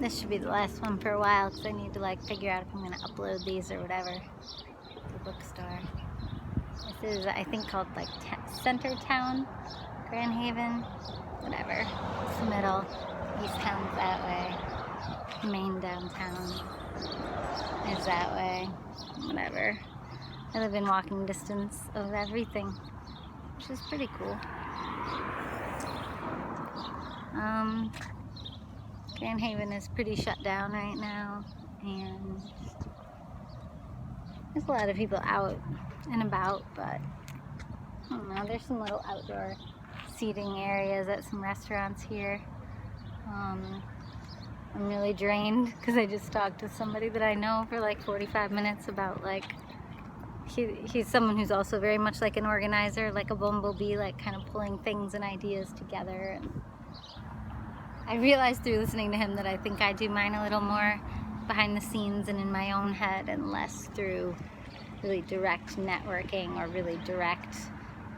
This should be the last one for a while because I need to like figure out if I'm going to upload these or whatever. The bookstore. This is, I think, called like Center Town, Grand Haven, whatever. It's the middle. East Town's that way. Main downtown is that way. Whatever. I live in walking distance of everything, which is pretty cool. Grand Haven is pretty shut down right now, and there's a lot of people out and about, but I don't know, there's some little outdoor seating areas at some restaurants here. I'm really drained because I just talked to somebody that I know for like 45 minutes about like, he's someone who's also very much like an organizer, like a bumblebee, like kind of pulling things and ideas together. And I realized through listening to him that I think I do mine a little more behind the scenes and in my own head, and less through really direct networking or really direct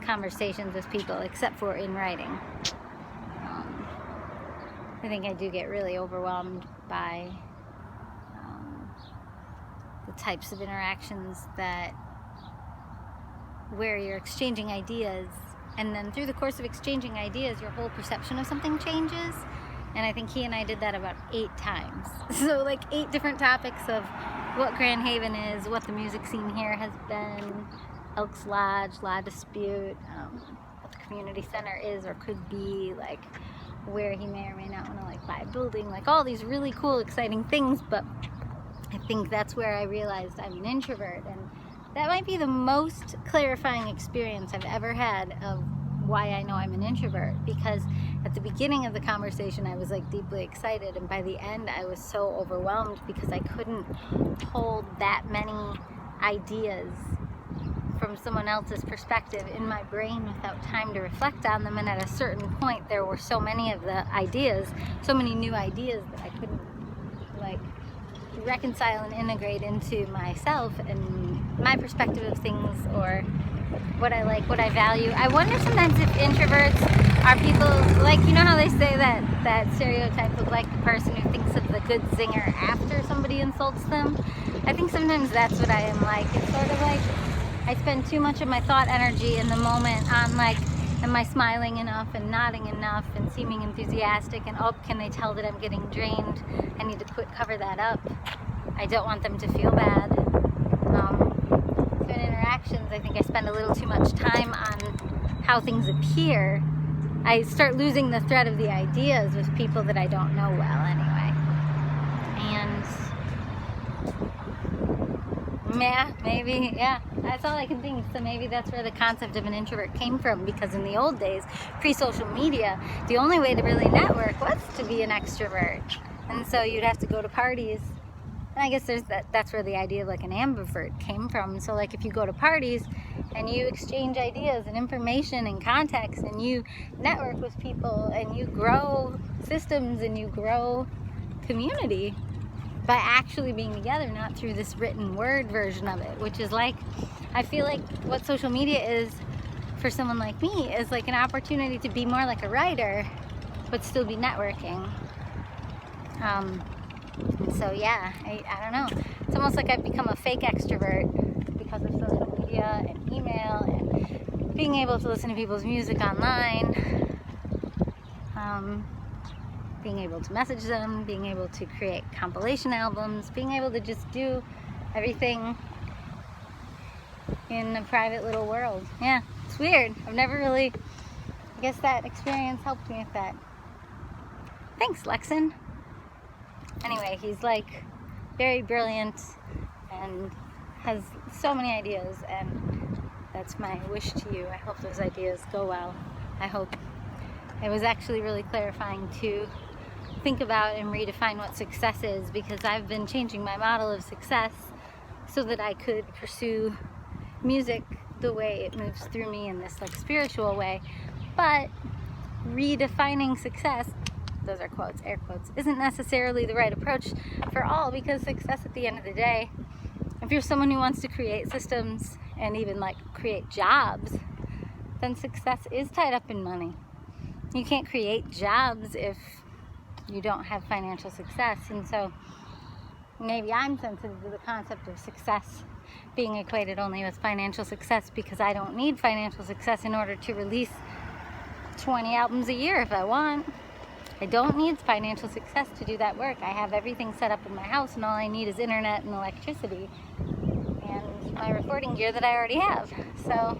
conversations with people, except for in writing. I think I do get really overwhelmed by the types of interactions where you're exchanging ideas, and then through the course of exchanging ideas, your whole perception of something changes. And I think he and I did that about 8 times. So like 8 different topics of what Grand Haven is, what the music scene here has been, Elks Lodge, La Dispute, what the community center is or could be, like where he may or may not want to like buy a building, like all these really cool, exciting things. But I think that's where I realized I'm an introvert, and that might be the most clarifying experience I've ever had of why I know I'm an introvert, because at the beginning of the conversation I was like deeply excited, and by the end I was so overwhelmed because I couldn't hold that many ideas from someone else's perspective in my brain without time to reflect on them. And at a certain point there were so many of the ideas, so many new ideas, that I couldn't like reconcile and integrate into myself and my perspective of things, or what I like, what I value. I wonder sometimes if introverts are people, like, you know how they say that stereotype of like the person who thinks of the good zinger after somebody insults them? I think sometimes that's what I am like. It's sort of like I spend too much of my thought energy in the moment on like, am I smiling enough and nodding enough and seeming enthusiastic, and oh, can they tell that I'm getting drained? I need to cover that up. I don't want them to feel bad. So in interactions, I think I spend a little too much time on how things appear. I start losing the thread of the ideas with people that I don't know well anyway. And yeah, maybe, yeah, that's all I can think. So maybe that's where the concept of an introvert came from, because in the old days, pre-social media, the only way to really network was to be an extrovert. And so you'd have to go to parties. And I guess that's where the idea of like an ambivert came from. So like if you go to parties and you exchange ideas and information and context, and you network with people, and you grow systems and you grow community by actually being together, not through this written word version of it, which is like, I feel like what social media is for someone like me is like an opportunity to be more like a writer, but still be networking. So yeah, I don't know. It's almost like I've become a fake extrovert because of social media and email and being able to listen to people's music online, being able to message them, being able to create compilation albums, being able to just do everything in a private little world. Yeah, it's weird. I've never really, I guess that experience helped me with that. Thanks, Lexan. Anyway, he's like very brilliant and has so many ideas, and that's my wish to you. I hope those ideas go well. I hope it was actually really clarifying to think about and redefine what success is, because I've been changing my model of success so that I could pursue music the way it moves through me in this like spiritual way. But redefining success, those are quotes, air quotes, isn't necessarily the right approach for all, because success at the end of the day, if you're someone who wants to create systems and even like create jobs, then success is tied up in money. You can't create jobs if you don't have financial success. And so maybe I'm sensitive to the concept of success being equated only with financial success, because I don't need financial success in order to release 20 albums a year if I want. I don't need financial success to do that work. I have everything set up in my house, and all I need is internet and electricity and my recording gear that I already have. So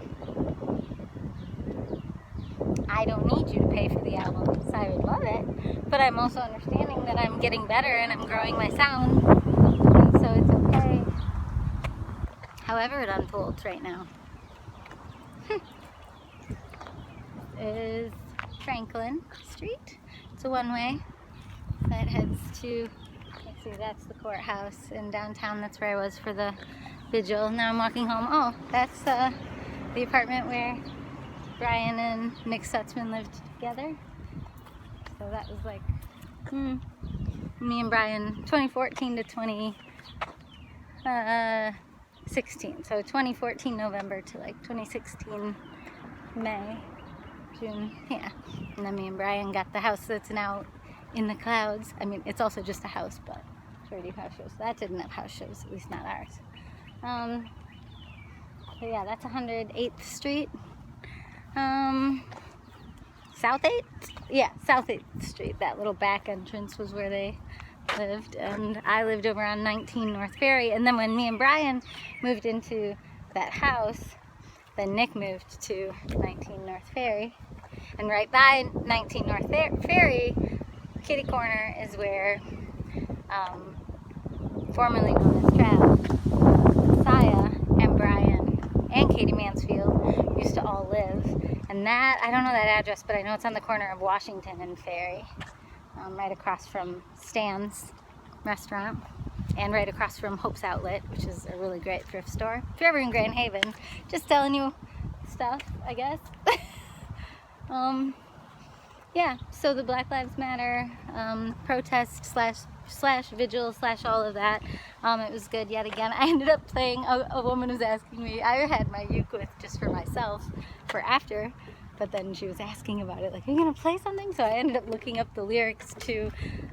I don't need you to pay for the albums. I would love it, but I'm also understanding that I'm getting better and I'm growing my sound, and so it's okay however it unfolds right now. Is Franklin Street. It's a one-way that heads to, let's see, that's the courthouse in downtown. That's where I was for the vigil. Now I'm walking home. Oh, that's the apartment where Brian and Nick Sutzman lived together. So that was like me and Brian 2014 to 2016. So 2014 November to like 2016 May. June, yeah. And then me and Brian got the house that's now in the clouds. I mean, it's also just a house, but it's already house shows. That didn't have house shows, at least not ours. So yeah, that's 108th Street. South 8th? Yeah, South 8th Street. That little back entrance was where they lived. And I lived over on 19 North Ferry. And then when me and Brian moved into that house, then Nick moved to 19 North Ferry. And right by 19 North Ferry, kitty corner, is where, formerly known as Trav, Saya, and Brian, and Katie Mansfield used to all live. And that, I don't know that address, but I know it's on the corner of Washington and Ferry, right across from Stan's restaurant, and right across from Hope's Outlet, which is a really great thrift store. If you're ever in Grand Haven, just telling you stuff, I guess. Yeah, so the Black Lives Matter protest slash vigil slash all of that, it was good yet again. I ended up playing, a woman was asking me, I had my uke with just for myself for after, but then she was asking about it, like, are you gonna play something? So I ended up looking up the lyrics to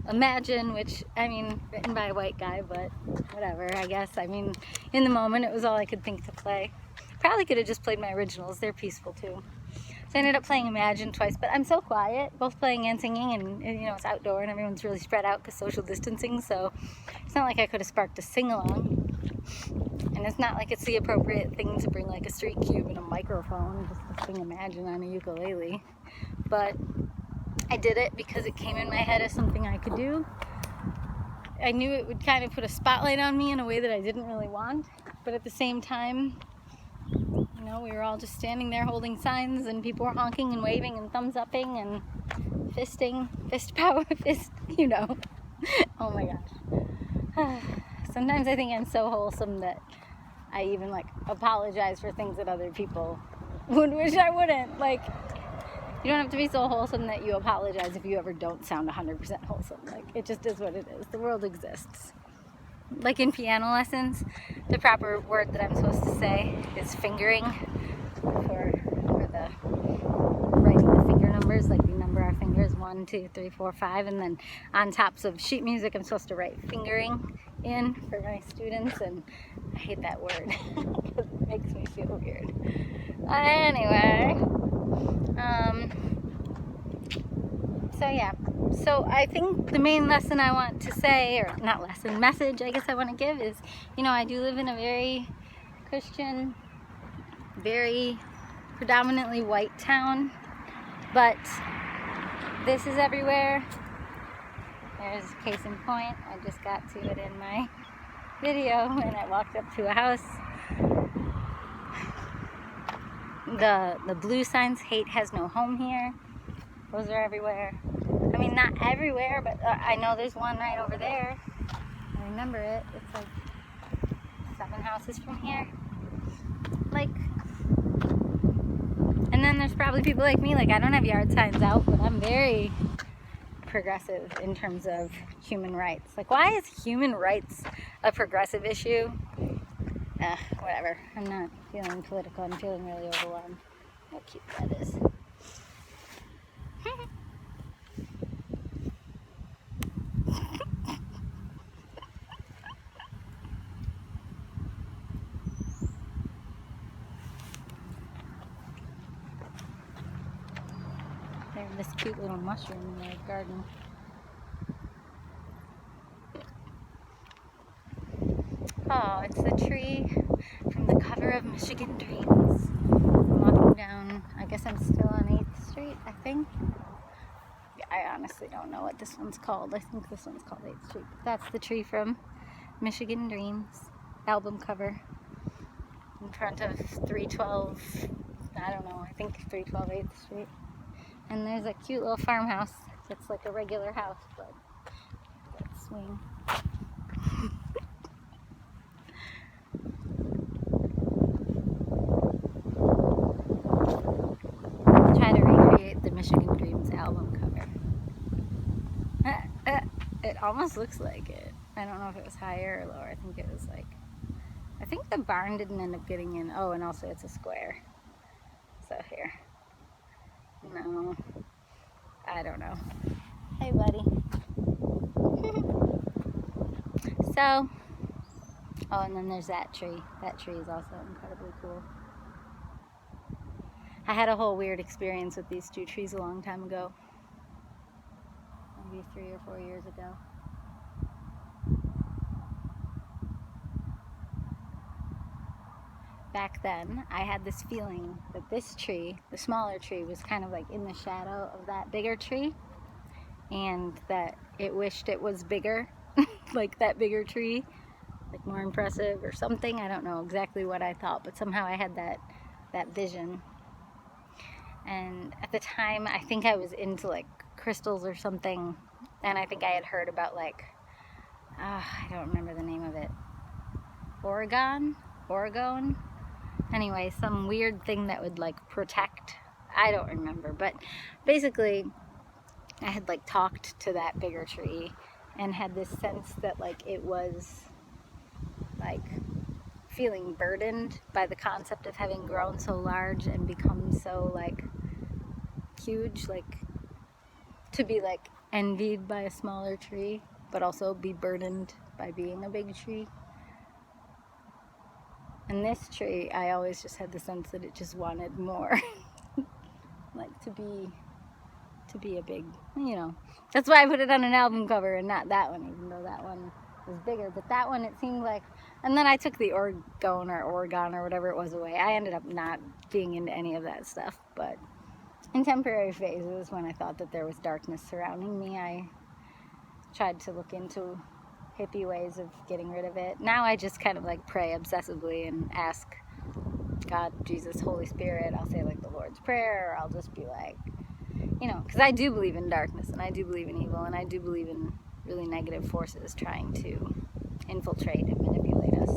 Imagine, which, I mean, written by a white guy, but whatever, I guess. I mean, in the moment, it was all I could think to play. Probably could have just played my originals, they're peaceful too. So I ended up playing Imagine twice, but I'm so quiet, both playing and singing, and you know, it's outdoor and everyone's really spread out because social distancing, so it's not like I could have sparked a sing-along. And it's not like it's the appropriate thing to bring like a street cube and a microphone just to sing Imagine on a ukulele. But I did it because it came in my head as something I could do. I knew it would kind of put a spotlight on me in a way that I didn't really want, but at the same time, you know, we were all just standing there holding signs, and people were honking and waving and thumbs upping and fisting, fist power, fist, you know. Oh my gosh. Sometimes I think I'm so wholesome that I even like apologize for things that other people would wish I wouldn't. Like, you don't have to be so wholesome that you apologize if you ever don't sound 100% wholesome. Like, it just is what it is. The world exists. Like in piano lessons, the proper word that I'm supposed to say is fingering for the writing the finger numbers. Like, we number our fingers 1, 2, 3, 4, 5, and then on tops of sheet music I'm supposed to write fingering in for my students, and I hate that word because it makes me feel weird. Anyway, so yeah. So I think the main lesson I want to say, or not lesson, message I guess I want to give is, you know, I do live in a very Christian, very predominantly white town, but this is everywhere. There's case in point. I just got to it in my video when I walked up to a house. The blue signs, hate has no home here. Those are everywhere. I mean, not everywhere, but I know there's one right over there. I remember it. It's like 7 houses from here. Like, and then there's probably people like me, like I don't have yard signs out, but I'm very progressive in terms of human rights. Like, why is human rights a progressive issue? Whatever. I'm not feeling political. I'm feeling really overwhelmed. How cute that is. cute little mushroom in their garden. Oh, it's the tree from the cover of Michigan Dreams. I'm walking down, I guess I'm still on 8th Street, I think. I honestly don't know what this one's called. I think this one's called 8th Street. That's the tree from Michigan Dreams album cover in front of 312, I don't know, I think 312 8th Street. And there's a cute little farmhouse that's like a regular house, but that swing. Try to recreate the Michigan Dreams album cover. It almost looks like it. I don't know if it was higher or lower. I think it was like, I think the barn didn't end up getting in. Oh, and also it's a square. So here. No. I don't know. Hey, buddy. So, oh, and then there's that tree. That tree is also incredibly cool. I had a whole weird experience with these two trees a long time ago. Maybe 3 or 4 years ago. Back then, I had this feeling that this tree, the smaller tree, was kind of like in the shadow of that bigger tree, and that it wished it was bigger, like that bigger tree, like more impressive or something. I don't know exactly what I thought, but somehow I had that vision. And at the time, I think I was into like crystals or something, and I think I had heard about like, I don't remember the name of it, Oregon? Anyway, some weird thing that would like protect, I don't remember, but basically I had like talked to that bigger tree and had this sense that like it was like feeling burdened by the concept of having grown so large and become so like huge, like to be like envied by a smaller tree, but also be burdened by being a big tree. And this tree, I always just had the sense that it just wanted more, like to be a big, you know. That's why I put it on an album cover and not that one, even though that one was bigger. But that one, it seemed like, and then I took the Oregon or whatever it was away. I ended up not being into any of that stuff, but in temporary phases, when I thought that there was darkness surrounding me, I tried to look into hippie ways of getting rid of it. Now I just kind of like pray obsessively and ask God, Jesus, Holy Spirit. I'll say like the Lord's Prayer, or I'll just be like, you know, because I do believe in darkness, and I do believe in evil, and I do believe in really negative forces trying to infiltrate and manipulate us.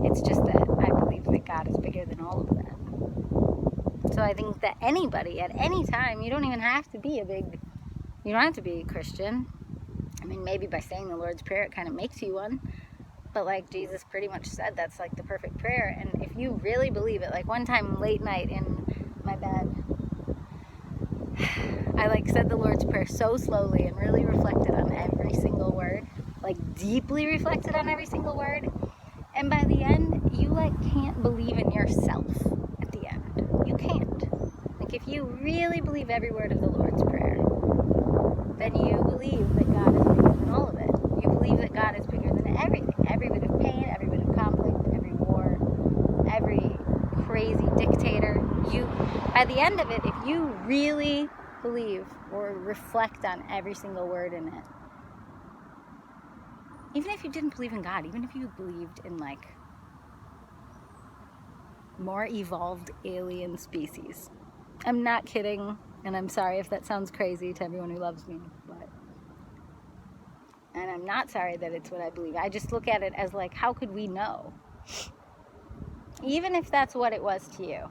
It's just that I believe that God is bigger than all of that. So I think that anybody at any time, you don't have to be a Christian. I mean, maybe by saying the Lord's Prayer, it kind of makes you one. But like Jesus pretty much said, that's like the perfect prayer. And if you really believe it, like one time late night in my bed, I like said the Lord's Prayer so slowly and really reflected on every single word, like deeply reflected on every single word. And by the end, you like can't believe in yourself at the end. You can't. Like if you really believe every word of the Lord's Prayer, then you believe that God is bigger than all of it. You believe that God is bigger than everything. Every bit of pain, every bit of conflict, every war, every crazy dictator. By the end of it, if you really believe or reflect on every single word in it, even if you didn't believe in God, even if you believed in like more evolved alien species, I'm not kidding. And I'm sorry if that sounds crazy to everyone who loves me, and I'm not sorry that it's what I believe. I just look at it as like, how could we know? Even if that's what it was to you.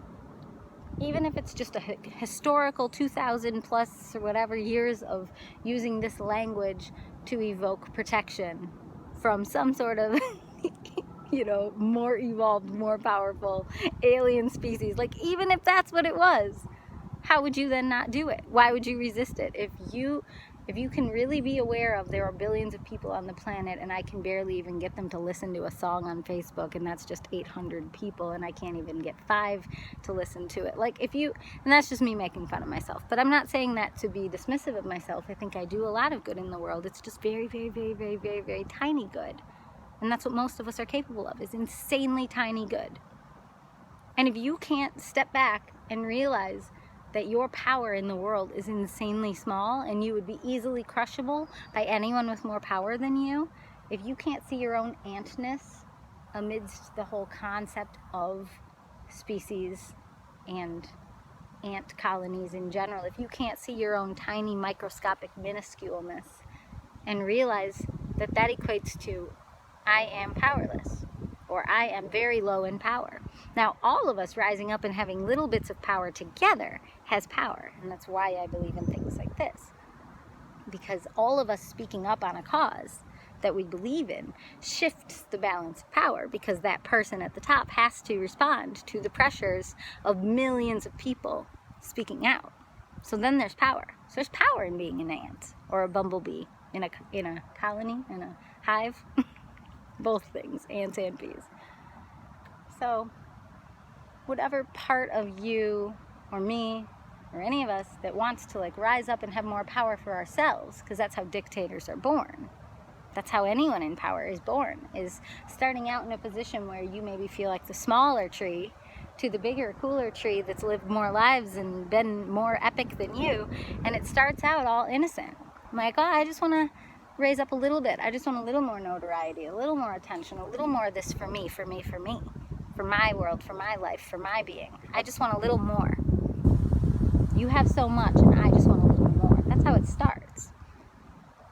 Even if it's just a historical 2,000 plus or whatever years of using this language to evoke protection from some sort of, you know, more evolved, more powerful alien species. Like, even if that's what it was, how would you then not do it? Why would you resist it? If If you can really be aware of there are billions of people on the planet and I can barely even get them to listen to a song on Facebook, and that's just 800 people and I can't even get 5 to listen to it. Like if you, and that's just me making fun of myself, but I'm not saying that to be dismissive of myself. I think I do a lot of good in the world. It's just very, very, very, very, very, very tiny good. And that's what most of us are capable of, is insanely tiny good. And if you can't step back and realize that your power in the world is insanely small and you would be easily crushable by anyone with more power than you, if you can't see your own antness amidst the whole concept of species and ant colonies in general, if you can't see your own tiny microscopic minusculeness and realize that that equates to I am powerless, or I am very low in power. Now, all of us rising up and having little bits of power together has power, and that's why I believe in things like this. Because all of us speaking up on a cause that we believe in shifts the balance of power, because that person at the top has to respond to the pressures of millions of people speaking out. So then there's power. So there's power in being an ant or a bumblebee in a colony, in a hive. Both things, ants and bees. So whatever part of you or me or any of us that wants to like rise up and have more power for ourselves, because that's how dictators are born. That's how anyone in power is born, is starting out in a position where you maybe feel like the smaller tree to the bigger, cooler tree that's lived more lives and been more epic than you. And it starts out all innocent. I'm like, oh, I just want to raise up a little bit. I just want a little more notoriety, a little more attention, a little more of this for me, for me, for me, for my world, for my life, for my being. I just want a little more. You have so much and I just want a little more. That's how it starts.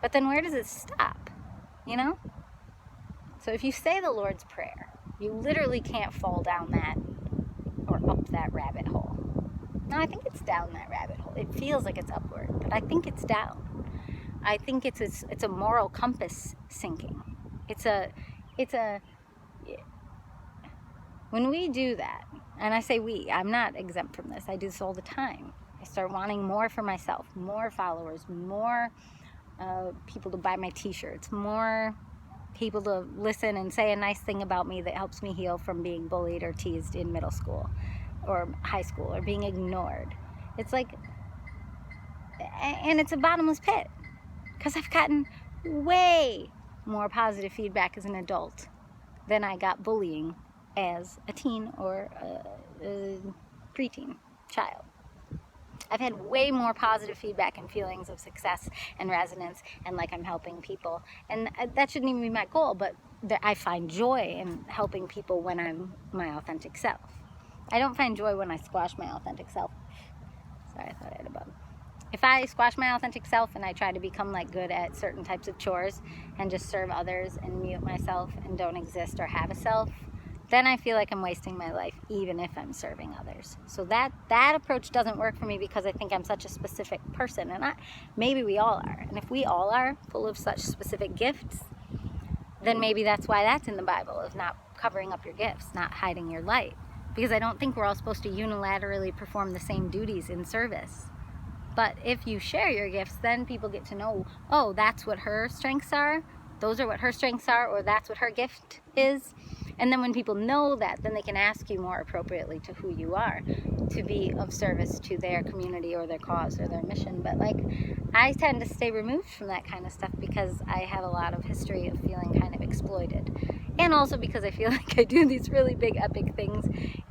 But then where does it stop? You know? So if you say the Lord's Prayer, you literally can't fall down that or up that rabbit hole. No, I think it's down that rabbit hole. It feels like it's upward, but I think it's down. I think it's a moral compass sinking. When we do that, and I say we, I'm not exempt from this. I do this all the time. I start wanting more for myself, more followers, more people to buy my t-shirts, more people to listen and say a nice thing about me that helps me heal from being bullied or teased in middle school or high school or being ignored. It's like, and it's a bottomless pit. Because I've gotten way more positive feedback as an adult than I got bullying as a teen or a preteen child. I've had way more positive feedback and feelings of success and resonance and like I'm helping people. And that shouldn't even be my goal, but I find joy in helping people when I'm my authentic self. I don't find joy when I squash my authentic self. Sorry, I thought I had a bug. If I squash my authentic self and I try to become like good at certain types of chores and just serve others and mute myself and don't exist or have a self, then I feel like I'm wasting my life even if I'm serving others. So that approach doesn't work for me because I think I'm such a specific person, and maybe we all are. And if we all are full of such specific gifts, then maybe that's why that's in the Bible, of not covering up your gifts, not hiding your light. Because I don't think we're all supposed to unilaterally perform the same duties in service. But if you share your gifts, then people get to know, oh, that's what her strengths are, those are what her strengths are, or that's what her gift is. And then when people know that, then they can ask you more appropriately to who you are, to be of service to their community or their cause or their mission. But like, I tend to stay removed from that kind of stuff because I have a lot of history of feeling kind of exploited. And also because I feel like I do these really big epic things,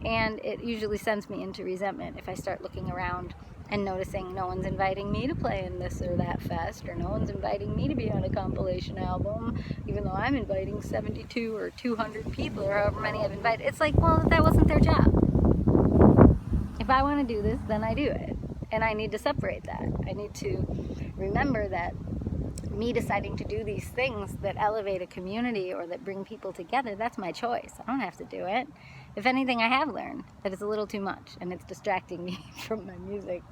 and it usually sends me into resentment if I start looking around and noticing no one's inviting me to play in this or that fest, or no one's inviting me to be on a compilation album, even though I'm inviting 72 or 200 people or however many I've invited. It's like, well, that wasn't their job. If I want to do this, then I do it. And I need to separate that. I need to remember that me deciding to do these things that elevate a community or that bring people together, that's my choice. I don't have to do it. If anything, I have learned that it's a little too much and it's distracting me from my music.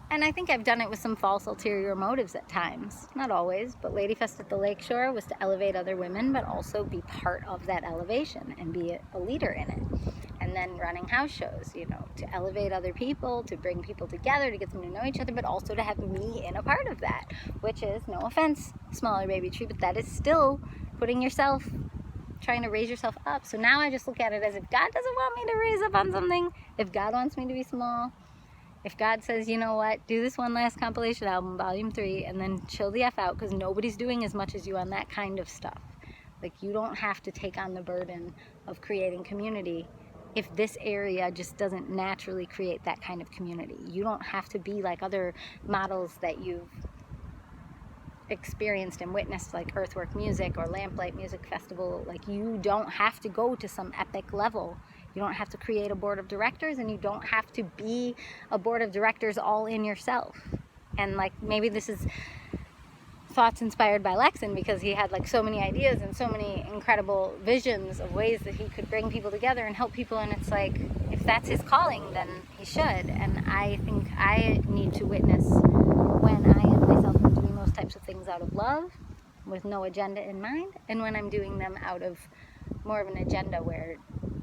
And I think I've done it with some false ulterior motives at times. Not always, but Ladyfest at the Lakeshore was to elevate other women, but also be part of that elevation and be a leader in it. and then running house shows, you know, to elevate other people, to bring people together, to get them to know each other, but also to have me in a part of that, which is, no offense, smaller baby tree, but that is still putting yourself, trying to raise yourself up. So now I just look at it as, if God doesn't want me to raise up on something, if God wants me to be small, if God says, you know what, do this one last compilation album, volume 3, and then chill the F out, because nobody's doing as much as you on that kind of stuff. Like, you don't have to take on the burden of creating community if this area just doesn't naturally create that kind of community. You don't have to be like other models that you've experienced and witnessed, like Earthwork Music or Lamplight Music Festival. Like, you don't have to go to some epic level. You don't have to create a board of directors, and you don't have to be a board of directors all in yourself. And like, maybe this is thoughts inspired by Lexan, because he had like so many ideas and so many incredible visions of ways that he could bring people together and help people. And it's like, if that's his calling, then he should. And I think I need to witness when I am myself doing those types of things out of love, with no agenda in mind, and when I'm doing them out of more of an agenda where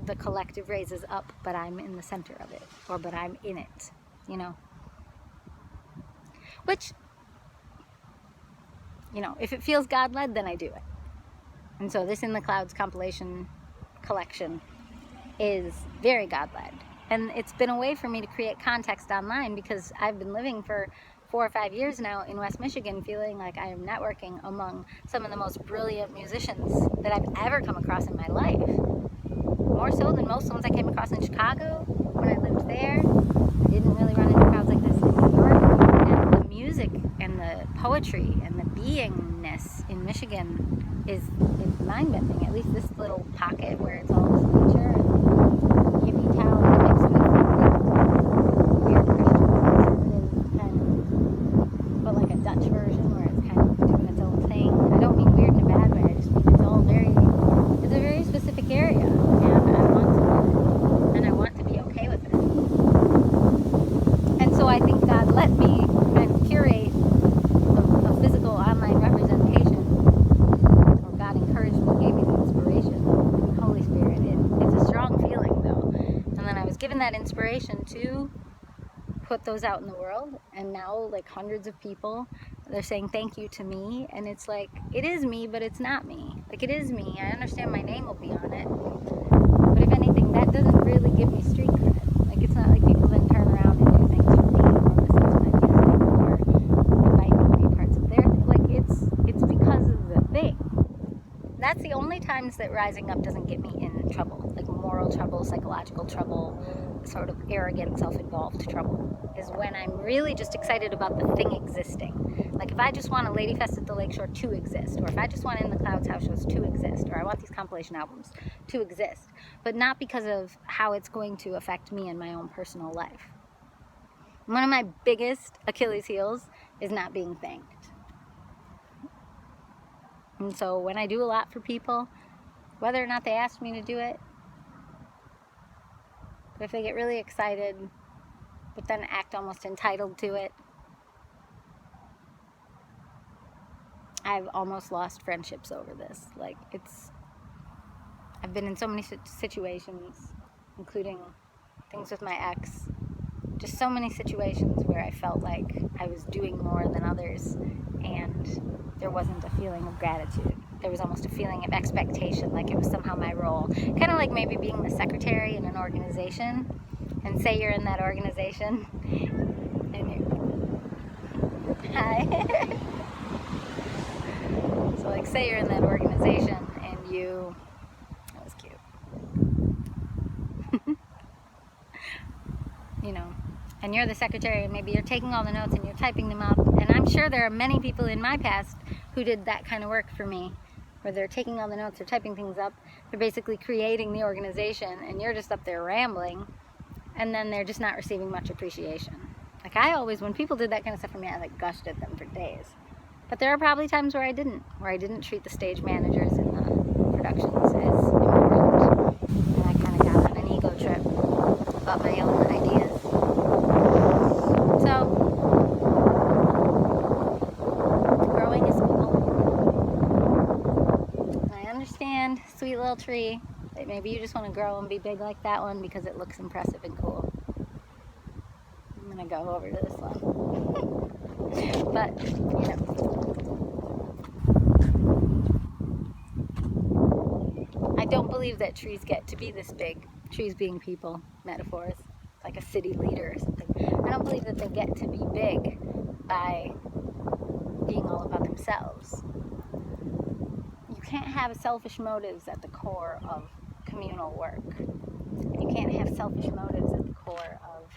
the collective raises up, but I'm in the center of it, or but I'm in it, you know. Which, you know, if it feels God-led, then I do it. And so this In the Clouds compilation collection is very God-led. And it's been a way for me to create context online, because I've been living for 4 or 5 years now in West Michigan, feeling like I am networking among some of the most brilliant musicians that I've ever come across in my life. More so than most ones I came across in Chicago when I lived there. I didn't really run into crowds like this in New York. And the music and the poetry and the beingness in Michigan is mind-bending. At least this little pocket where it's all this nature and hippie town mixed with weird Christian conservative kind of, but like a Dutch version where it's kind of doing its own thing. I don't mean weird in a bad way. I just mean it's a very specific area, and I want to live it, and I want to be okay with it. And so I think God let me kind of curate a physical online representation, or God encouraged me, gave me the inspiration, Holy Spirit. It's a strong feeling though. And then I was given that inspiration to put those out in the world, and now like hundreds of people, they're saying thank you to me, and it's like, it is me, but it's not me. Like, it is me. I understand my name will be on it, but if anything, that doesn't really give me street cred. Like, it's not like people then turn around and do things for me, or listen to my music, or invite me to be parts of their thing. Like, it's because of the thing. That's the only times that rising up doesn't get me in trouble, like moral trouble, psychological trouble, sort of arrogant, self-involved trouble, is when I'm really just excited about the thing existing. Like, if I just want a Lady Fest at the Lakeshore to exist, or if I just want In the Clouds house shows to exist, or I want these compilation albums to exist, but not because of how it's going to affect me in my own personal life. One of my biggest Achilles heels is not being thanked. And so when I do a lot for people, whether or not they ask me to do it, but if they get really excited, but then act almost entitled to it, I've almost lost friendships over this. Like, I've been in so many situations, including things with my ex, just so many situations where I felt like I was doing more than others, and there wasn't a feeling of gratitude. There was almost a feeling of expectation, like it was somehow my role. Kind of like maybe being the secretary in an organization, and say you're in that organization, and you... Hi. So like, say you're in that organization, and you... That was cute. You know, and you're the secretary, and maybe you're taking all the notes and you're typing them up, and I'm sure there are many people in my past who did that kind of work for me, where they're taking all the notes, they're typing things up, they're basically creating the organization, and you're just up there rambling, and then they're just not receiving much appreciation. Like, I always, when people did that kind of stuff for me, I like gushed at them for days. But there are probably times where I didn't treat the stage managers in the productions as important, and I kind of got on an ego trip about my own ideas. So, growing is cool. And I understand, sweet little tree, Maybe you just want to grow and be big like that one because it looks impressive and cool. I'm gonna go over to this one. But, you know. I don't believe that trees get to be this big. Trees being people, metaphors, like a city leader or something. I don't believe that they get to be big by being all about themselves. You can't have selfish motives at the core of communal work. You can't have selfish motives at the core of,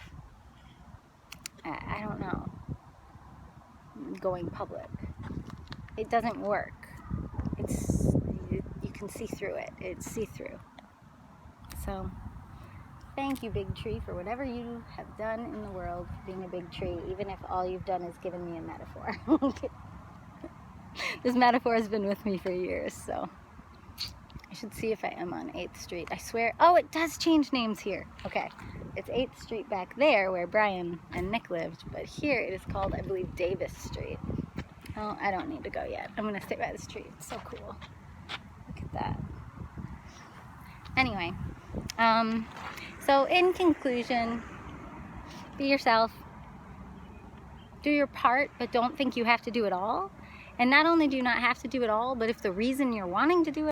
I don't know, going public. It doesn't work. You can see through it. It's see-through. So, thank you, big tree, for whatever you have done in the world for being a big tree, even if all you've done is given me a metaphor. This metaphor has been with me for years, so I should see if I am on 8th Street. I swear, oh, it does change names here. Okay, it's 8th Street back there where Brian and Nick lived, but here it is called, I believe, Davis Street. Oh, I don't need to go yet. I'm gonna stay by this tree. It's so cool. Look at that. Anyway, so in conclusion, be yourself. Do your part, but don't think you have to do it all. And not only do you not have to do it all, but if the reason you're wanting to do it